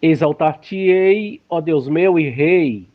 Exaltar-te-ei, ó Deus meu e Rei,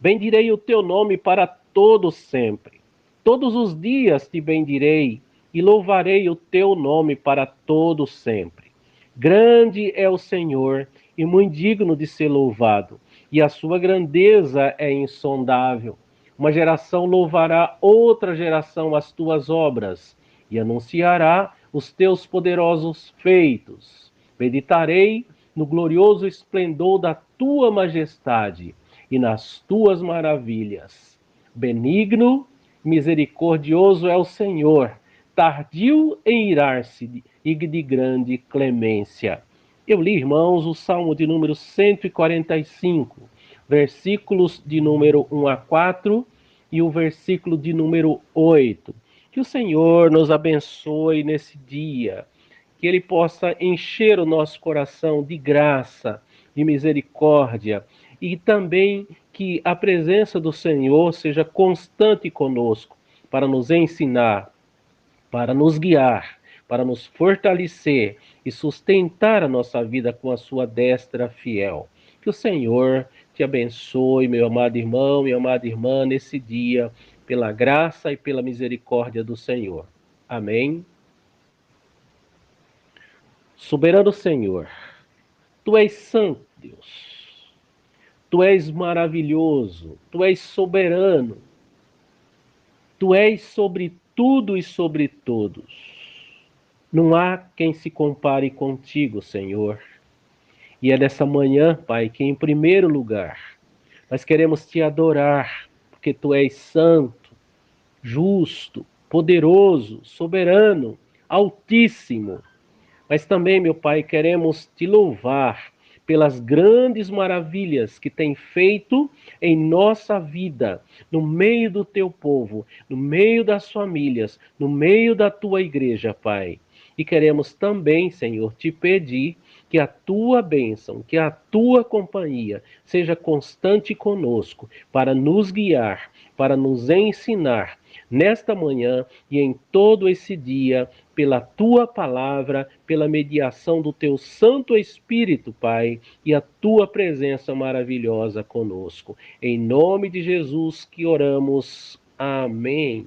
bendirei o teu nome para todo sempre. Todos os dias te bendirei e louvarei o teu nome para todo sempre. Grande é o Senhor e muito digno de ser louvado, e a sua grandeza é insondável. Uma geração louvará outra geração as tuas obras e anunciará os teus poderosos feitos. Meditarei no glorioso esplendor da tua majestade e nas tuas maravilhas. Benigno, misericordioso é o Senhor, tardio em irar-se e de grande clemência. Eu li, irmãos, o Salmo de número 145, versículos de número 1 a 4 e o versículo de número 8. Que o Senhor nos abençoe nesse dia, que Ele possa encher o nosso coração de graça, de misericórdia, e também que a presença do Senhor seja constante conosco, para nos ensinar, para nos guiar, para nos fortalecer e sustentar a nossa vida com a sua destra fiel. Que o Senhor te abençoe, meu amado irmão, minha amada irmã, nesse dia, pela graça e pela misericórdia do Senhor. Amém. Soberano Senhor, Tu és santo, Deus. Tu és maravilhoso, Tu és soberano. Tu és sobre tudo e sobre todos. Não há quem se compare contigo, Senhor. E é nessa manhã, Pai, que em primeiro lugar nós queremos te adorar, porque Tu és santo, justo, poderoso, soberano, altíssimo. Mas também, meu Pai, queremos te louvar pelas grandes maravilhas que tem feito em nossa vida, no meio do teu povo, no meio das famílias, no meio da tua igreja, Pai. E queremos também, Senhor, te pedir que a tua bênção, que a tua companhia seja constante conosco, para nos guiar, para nos ensinar nesta manhã e em todo esse dia, pela tua palavra, pela mediação do teu Santo Espírito, Pai, e a tua presença maravilhosa conosco. Em nome de Jesus que oramos. Amém.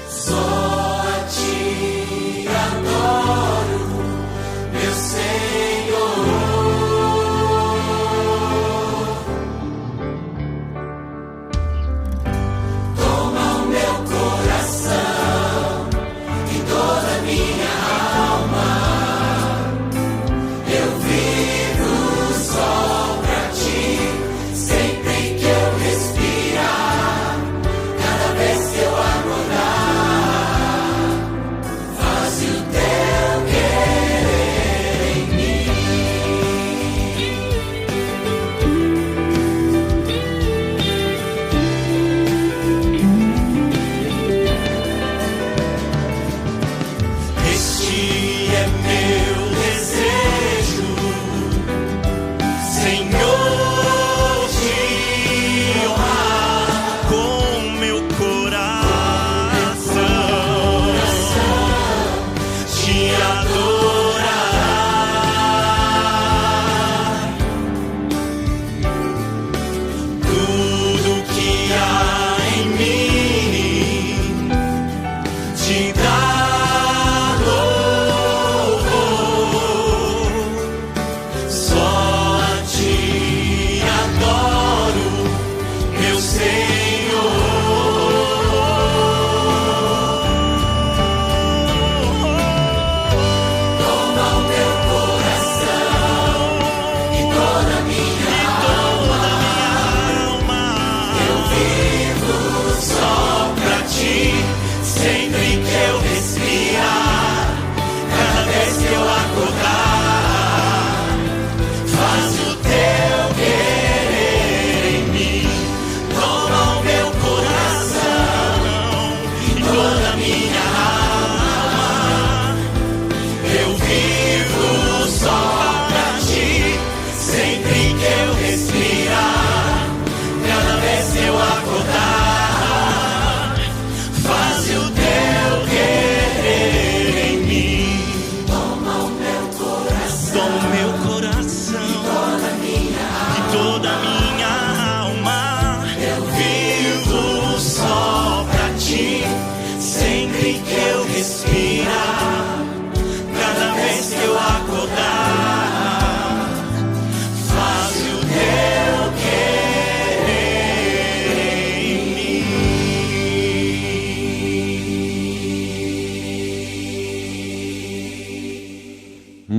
Só a ti.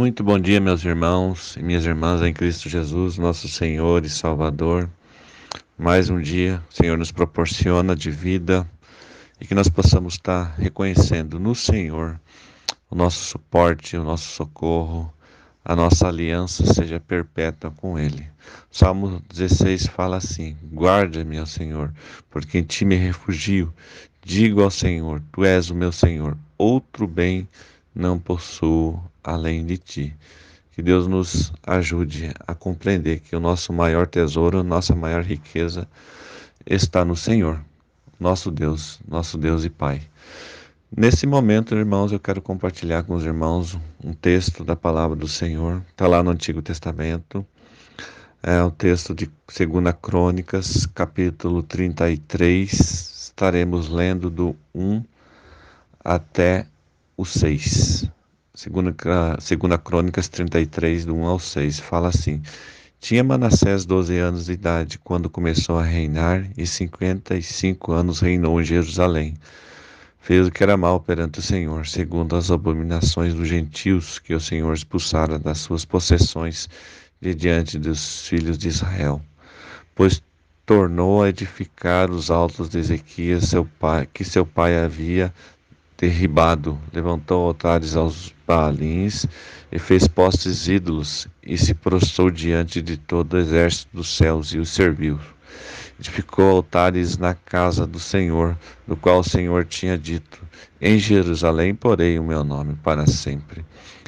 Muito bom dia, meus irmãos e minhas irmãs em Cristo Jesus, nosso Senhor e Salvador. Mais um dia, o Senhor nos proporciona de vida e que nós possamos estar reconhecendo no Senhor o nosso suporte, o nosso socorro, a nossa aliança seja perpétua com Ele. Salmo 16 fala assim: guarda-me, ó Senhor, porque em Ti me refugio. Digo ao Senhor, Tu és o meu Senhor, outro bem não possuo além de Ti. Que Deus nos ajude a compreender que o nosso maior tesouro, nossa maior riqueza está no Senhor, nosso Deus e Pai. Nesse momento, irmãos, eu quero compartilhar com os irmãos um texto da palavra do Senhor. Está lá no Antigo Testamento. É o texto de 2 Crônicas, capítulo 33. Estaremos lendo do 1 até o 6. 2 Crônicas 33, do 1 ao 6. Fala assim: tinha Manassés 12 anos de idade quando começou a reinar, e 55 anos reinou em Jerusalém. Fez o que era mal perante o Senhor, segundo as abominações dos gentios que o Senhor expulsara das suas possessões de diante dos filhos de Israel. Pois tornou a edificar os altos de Ezequias, que seu pai havia derribado. Levantou altares aos Baalins e fez postes ídolos, e se prostrou diante de todo o exército dos céus e os serviu. Edificou altares na casa do Senhor, do qual o Senhor tinha dito: em Jerusalém porei o meu nome para sempre.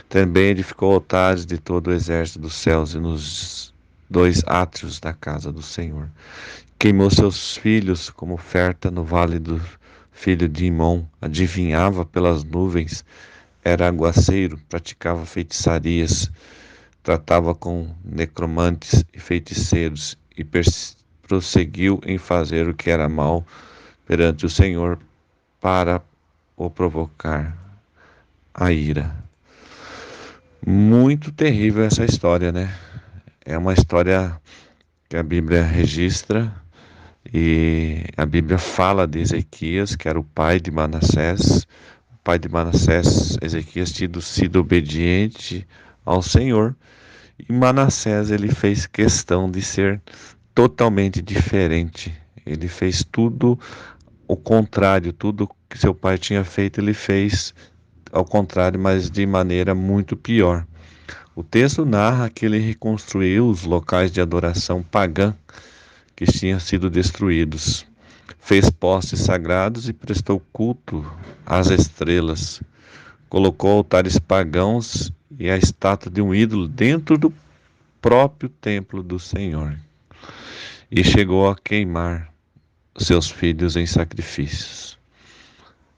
Também edificou altares de todo o exército dos céus e nos 2 átrios da casa do Senhor. Queimou seus filhos como oferta no vale do filho de Imom, adivinhava pelas nuvens, era aguaceiro, praticava feitiçarias, tratava com necromantes e feiticeiros e prosseguiu em fazer o que era mal perante o Senhor para o provocar a ira. Muito terrível essa história, né? É uma história que a Bíblia registra, e a Bíblia fala de Ezequias, que era o pai de Manassés. O pai de Manassés, Ezequias, tinha sido obediente ao Senhor, e Manassés, ele fez questão de ser totalmente diferente. Ele fez tudo o contrário, tudo que seu pai tinha feito, ele fez ao contrário, mas de maneira muito pior. O texto narra que ele reconstruiu os locais de adoração pagã que tinham sido destruídos. Fez postes sagrados e prestou culto às estrelas. Colocou altares pagãos e a estátua de um ídolo dentro do próprio templo do Senhor. E chegou a queimar seus filhos em sacrifícios.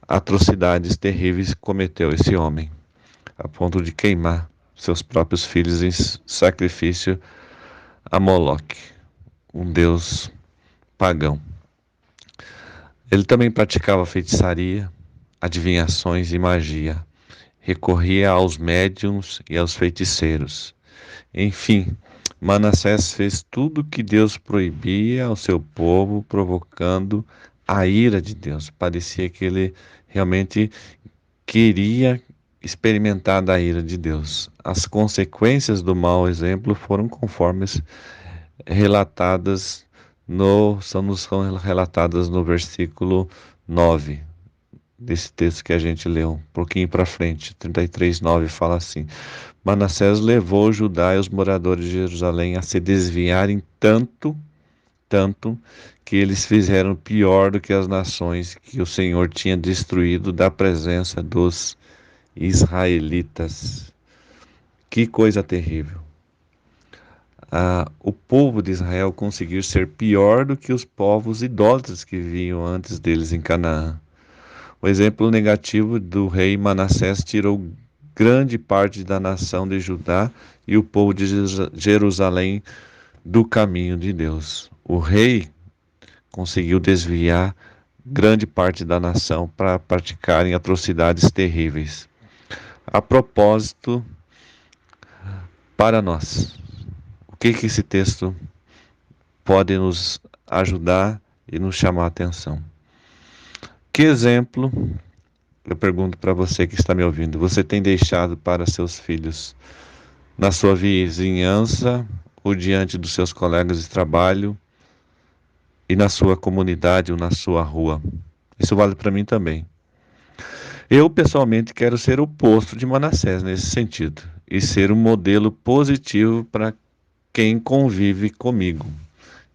Atrocidades terríveis cometeu esse homem, a ponto de queimar seus próprios filhos em sacrifício a Moloque, um deus pagão. Ele também praticava feitiçaria, adivinhações e magia. Recorria aos médiuns e aos feiticeiros. Enfim, Manassés fez tudo o que Deus proibia ao seu povo, provocando a ira de Deus. Parecia que ele realmente queria experimentar da ira de Deus. As consequências do mau exemplo foram conforme relatadas são relatadas no versículo 9 desse texto que a gente leu, um pouquinho para frente. 33:9 fala assim: Manassés levou Judá e os moradores de Jerusalém a se desviarem tanto que eles fizeram pior do que as nações que o Senhor tinha destruído da presença dos israelitas. Que coisa terrível. O povo de Israel conseguiu ser pior do que os povos idólatras que viviam antes deles em Canaã. O exemplo negativo do rei Manassés tirou grande parte da nação de Judá e o povo de Jerusalém do caminho de Deus. O rei conseguiu desviar grande parte da nação para praticarem atrocidades terríveis. A propósito, para nós, o que esse texto pode nos ajudar e nos chamar a atenção? Que exemplo, eu pergunto para você que está me ouvindo, você tem deixado para seus filhos na sua vizinhança ou diante dos seus colegas de trabalho e na sua comunidade ou na sua rua. Isso vale para mim também. Eu, pessoalmente, quero ser o oposto de Manassés nesse sentido e ser um modelo positivo para quem convive comigo.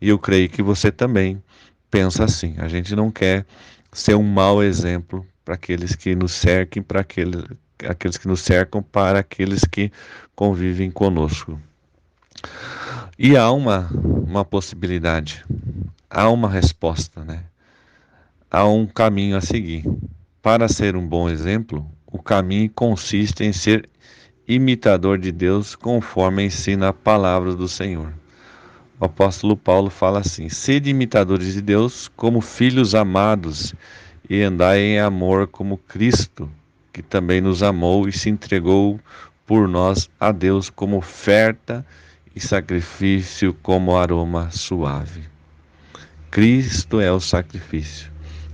E eu creio que você também pensa assim. A gente não quer ser um mau exemplo para aqueles que nos cerquem, para aqueles que nos cercam, para aqueles que convivem conosco. E há uma possibilidade, há uma resposta, né? Há um caminho a seguir. Para ser um bom exemplo, o caminho consiste em ser imitador de Deus conforme ensina a palavra do Senhor. O apóstolo Paulo fala assim: sede imitadores de Deus como filhos amados e andai em amor como Cristo, que também nos amou e se entregou por nós a Deus como oferta e sacrifício como aroma suave. Cristo é o sacrifício.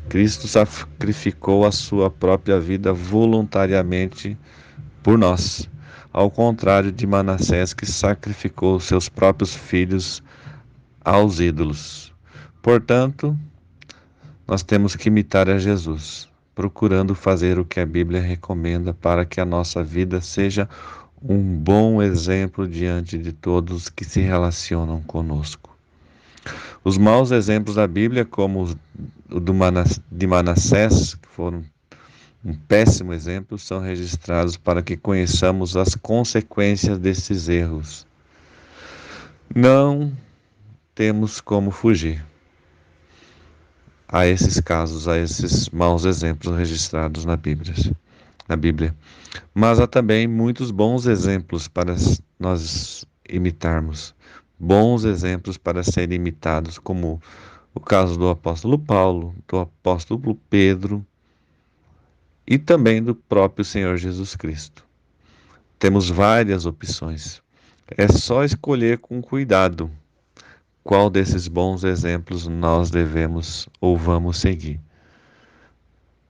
Cristo sacrificou a sua própria vida voluntariamente por nós, ao contrário de Manassés, que sacrificou seus próprios filhos aos ídolos. Portanto, nós temos que imitar a Jesus, procurando fazer o que a Bíblia recomenda para que a nossa vida seja um bom exemplo diante de todos que se relacionam conosco. Os maus exemplos da Bíblia, como o de Manassés, que foram um péssimo exemplo, são registrados para que conheçamos as consequências desses erros. Não temos como fugir a esses casos, a esses maus exemplos registrados na Bíblia. Mas há também muitos bons exemplos para nós imitarmos, bons exemplos para serem imitados, como o caso do apóstolo Paulo, do apóstolo Pedro e também do próprio Senhor Jesus Cristo. Temos várias opções. É só escolher com cuidado qual desses bons exemplos nós devemos ou vamos seguir.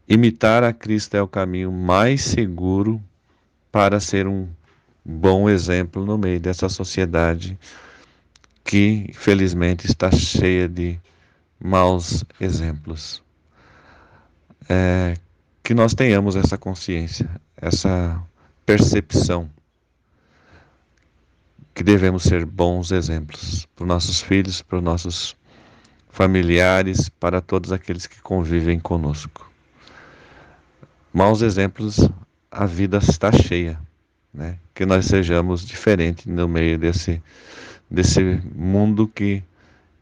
Imitar a Cristo é o caminho mais seguro para ser um bom exemplo no meio dessa sociedade que, infelizmente, está cheia de maus exemplos. Que nós tenhamos essa consciência, essa percepção que devemos ser bons exemplos para os nossos filhos, para os nossos familiares, para todos aqueles que convivem conosco. Maus exemplos, a vida está cheia, né? Que nós sejamos diferentes no meio desse mundo que,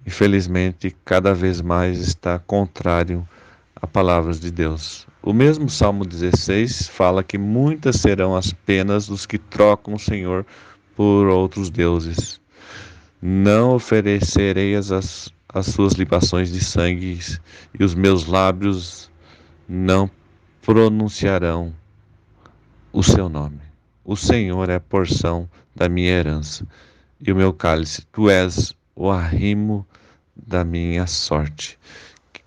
infelizmente, cada vez mais está contrário a palavras de Deus. O mesmo Salmo 16 fala que muitas serão as penas dos que trocam o Senhor por outros deuses. Não oferecerei as suas libações de sangue, e os meus lábios não pronunciarão o seu nome. O Senhor é a porção da minha herança, e o meu cálice. Tu és o arrimo da minha sorte.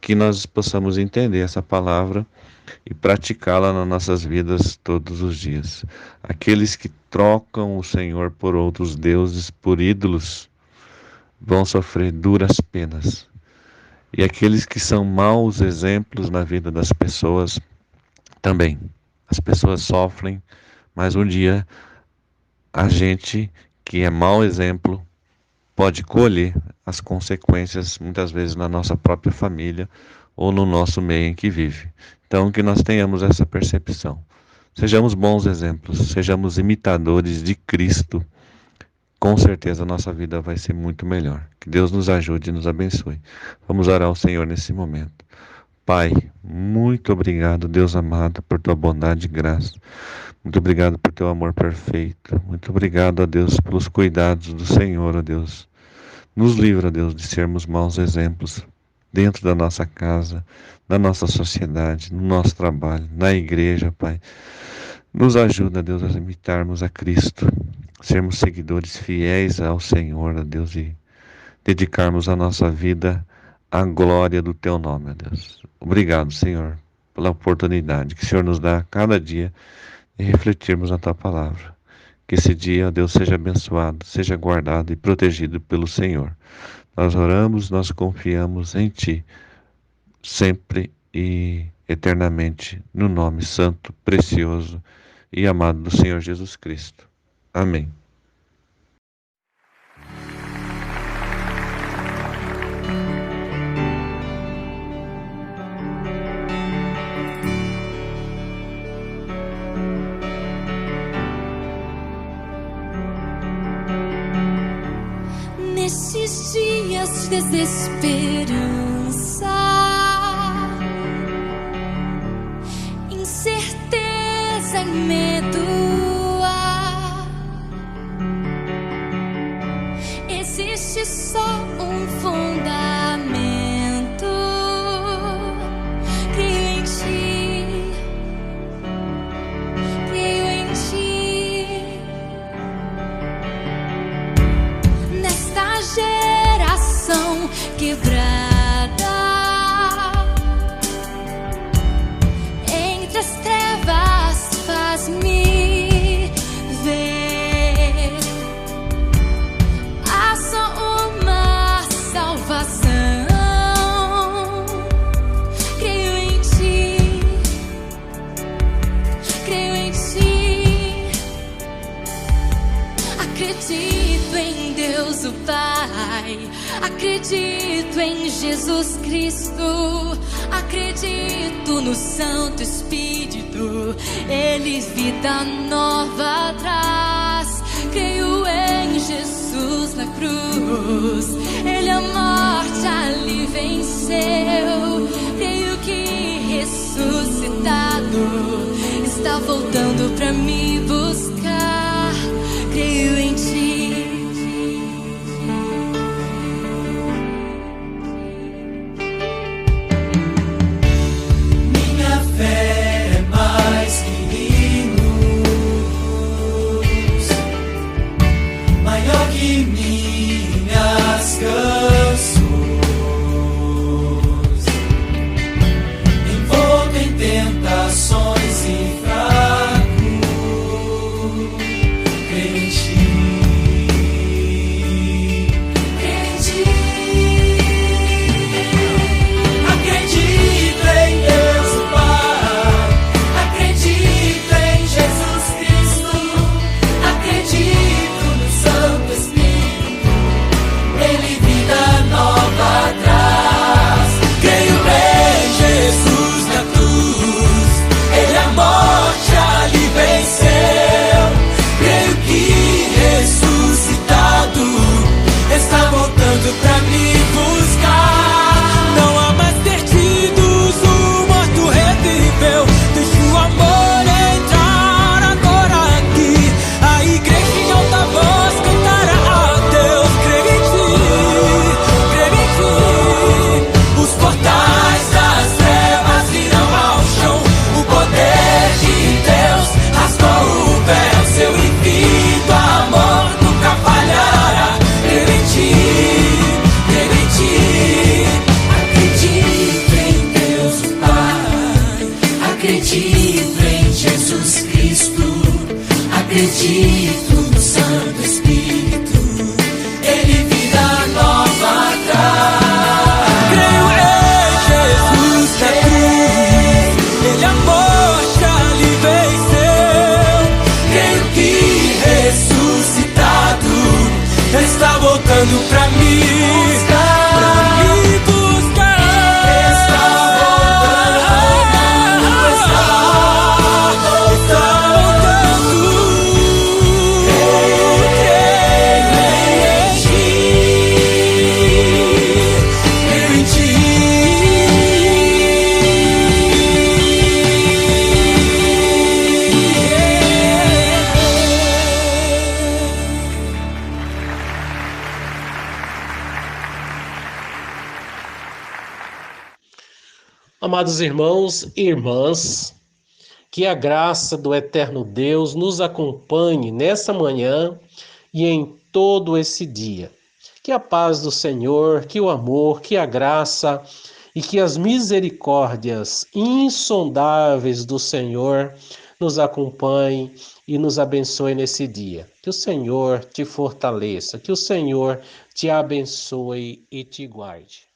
Que nós possamos entender essa palavra e praticá-la nas nossas vidas todos os dias. Aqueles que trocam o Senhor por outros deuses, por ídolos, vão sofrer duras penas. E aqueles que são maus exemplos na vida das pessoas, também. As pessoas sofrem, mas um dia a gente que é mau exemplo pode colher as consequências, muitas vezes na nossa própria família ou no nosso meio em que vive. Então, que nós tenhamos essa percepção. Sejamos bons exemplos, sejamos imitadores de Cristo. Com certeza a nossa vida vai ser muito melhor. Que Deus nos ajude e nos abençoe. Vamos orar ao Senhor nesse momento. Pai, muito obrigado, Deus amado, por tua bondade e graça. Muito obrigado por teu amor perfeito. Muito obrigado, ó Deus, pelos cuidados do Senhor, ó Deus. Nos livra, Deus, de sermos maus exemplos dentro da nossa casa, na nossa sociedade, no nosso trabalho, na igreja, Pai. Nos ajuda, Deus, a imitarmos a Cristo, sermos seguidores fiéis ao Senhor, ó Deus, e dedicarmos a nossa vida à glória do Teu nome, ó Deus. Obrigado, Senhor, pela oportunidade que o Senhor nos dá a cada dia de refletirmos na Tua palavra. Que esse dia, Deus, seja abençoado, seja guardado e protegido pelo Senhor. Nós oramos, nós confiamos em Ti, sempre e eternamente, no nome santo, precioso e amado do Senhor Jesus Cristo. Amém. Nesses dias de desesperança, incerteza e medo, existe só um fundamento: creio em Ti, creio em Ti. Nesta geração quebrada, entre as trevas, faz-me ver. Há só uma salvação. Creio em Ti, creio em Ti. Acredito em Deus o Pai, acredito em Jesus Cristo, acredito no Santo Espírito, Ele vida nova traz. Creio em Jesus na cruz, Ele a morte ali venceu. Creio que ressuscitado está voltando pra me buscar. Creio em Ti. Minha fé é mais que hinos, maior que minhas canções, envolto em tentações e fraco. Creio em Ti, creio em Ti. Acredito em Deus o Pai, acredito em Jesus Cristo, acredito no Santo Espírito, Ele vida nova traz. Creio em Jesus na cruz, Ele a morte ali venceu. Creio que ressuscitado está voltando pra me buscar. Não há mais perdidos, o morto reviveu. Deixa o amor entrar agora aqui. A igreja em alta voz cantará a Deus. Creio em Ti, creio em Ti. Os portais das trevas virão ao chão. O poder de Deus rasgou o véu. Seu infinito amor nunca falhará. Creio em Ti, creio em Ti. Acredito em Deus o Pai, acredito em Jesus Cristo, acredito no Santo Espírito, Ele vida nova traz. Creio em Jesus na cruz, Ele a morte ali venceu. Creio que ressuscitado está voltando pra me buscar. Está voltando, está voltando. Creio em Ti, creio em Ti. Amados irmãos e irmãs, que a graça do eterno Deus nos acompanhe nessa manhã e em todo esse dia. Que a paz do Senhor, que o amor, que a graça e que as misericórdias insondáveis do Senhor nos acompanhem e nos abençoe nesse dia. Que o Senhor te fortaleça, que o Senhor te abençoe e te guarde.